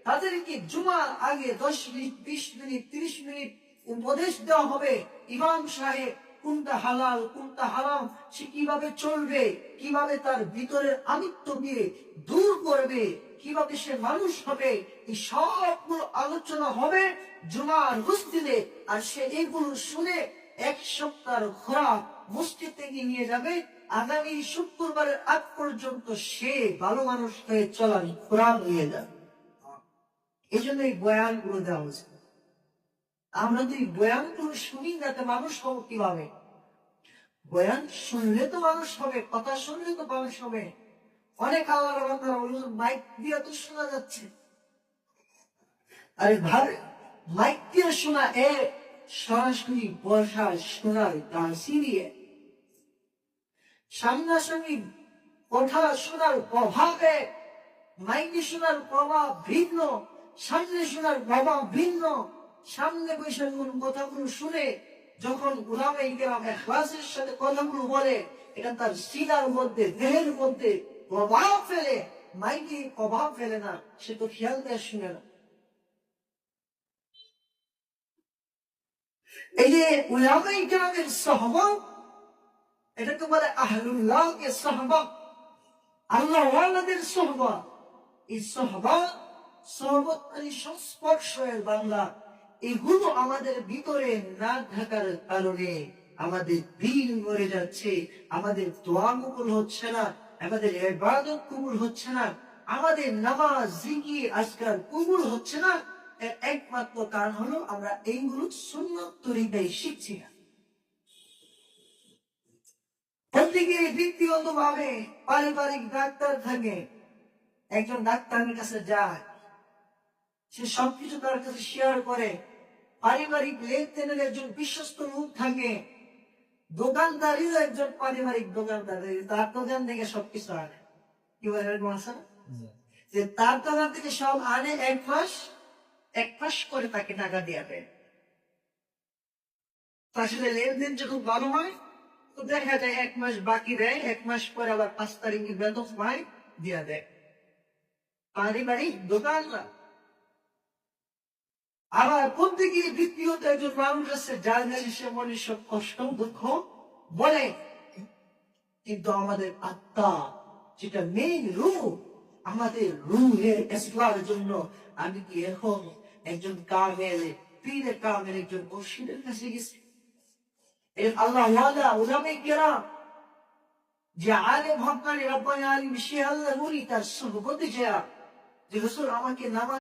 তাদেরকে জুমার আগে 10 মিনিট, 20 মিনিট, 30 মিনিট উপদেশ দেওয়া হবে। ইমাম সাহেব কোনটা হালাল কোনটা হারাম, সে কিভাবে চলবে, কিভাবে তার ভিতরের আমিত্বকে দূর করবে, কিভাবে সে মানুষ হবে, এই সবগুলো আলোচনা হবে জুমার মসজিদে। আর সে এইগুলো শুনে 1 সপ্তাহ খোরাক মসজিদ থেকে নিয়ে যাবে। আগামী শুক্রবারের আগ পর্যন্ত সে ভালো মানুষ হয়ে চলার খোরাক নিয়ে যাবে। এই জন্য এই বয়ান গুলো দেওয়া হয়েছে। আমরা যদি বয়ান গুলো শুনি যাতে মানুষ হবো কিভাবে? বয়ান শুনলে তো মানুষ হবে, কথা শুনলে তো মানুষ হবে। অনেক আল্লাহর বান্দারা মাইক দিয়ে তো শোনা যাচ্ছে। আরে ভাই, মাইক দিয়ে শোনা সরাসরি বসা শোনার তাসিরিয়ে সামনাসামনি কথা শোনার প্রভাবে মাইকে শোনার প্রভাব ভিন্ন, সামনে শোনার প্রভাব ভিন্ন। সামনে বসে কথাগুলো শুনে যখন উলামায়ে কেরাম ইখলাসের সাথে কথাগুলো বলে, এটা তার সিনার মধ্যে দেহের মধ্যে প্রভাব ফেলে। মাইকে প্রভাব ফেলে না, সে তো খেয়াল দিয়ে শুনে না। এই যে উলামায়ে কেরামের সহবত, এটাকে বলে আহলুল্লাহর সহবত, আল্লাহ ওয়ালাদের সহবত। এই সহবত মানে সংস্পর্শের বাংলা। এগুলো আমাদের ভিতরে না থাকার কারণে আমাদের দিন মরে যাচ্ছে, আমাদের দোয়া কবুল হচ্ছে না, আমাদের ইবাদত কবুল হচ্ছে না, আমাদের নামাজ জিকির আজকার কবুল হচ্ছে না। এর একমাত্র কারণ হলো আমরা এইগুলো সুন্নত তরিকায় শিখছি না। প্রত্যেকের ব্যক্তিগত ভাবে পারিবারিক ডাক্তার থাকে, একজন ডাক্তারের কাছে যায়, সে সবকিছু তার কাছে শেয়ার করে। পারিবারিক লেনদেনের একজন বিশ্বস্ত লোক থাকে, দোকানদারিও একজন পারিবারিক দোকানদার, তার দোকান থেকে সবকিছু আনে। কি বলে যে তার দোকান থেকে সব আনে, এক মাস করে তাকে টাকা দিয়ে দেয়। তার সাথে লেনদেন যখন ভালো হয় তো দেখা যায় 1 মাস বাকি দেয়, 1 মাস পরে আবার 5 তারিখে বেতন পায় দিয়ে দেয়। পারিবারিক দোকানদার। আবার প্রত্যেকের ব্যক্তিগত একজন মানুষ আছে, যার কাছে সে মনের সব কষ্ট দুঃখ বলে। কিন্তু আমাদের আত্মা, যেটা মেইন রূহ, আমাদের রূহের ইসলামের জন্য আমি কি এখন একজন কামেল পীরে কামেল একজন মুর্শিদের কাছে গেছি? আল্লাহ ওয়ালা উলামায়ে কেরাম যে আলেম হক্কানি রব্বানি আলিম সে আল্লাহ নূরি তার সুবহতে যায় যে হুজুর আমাকে নামাজ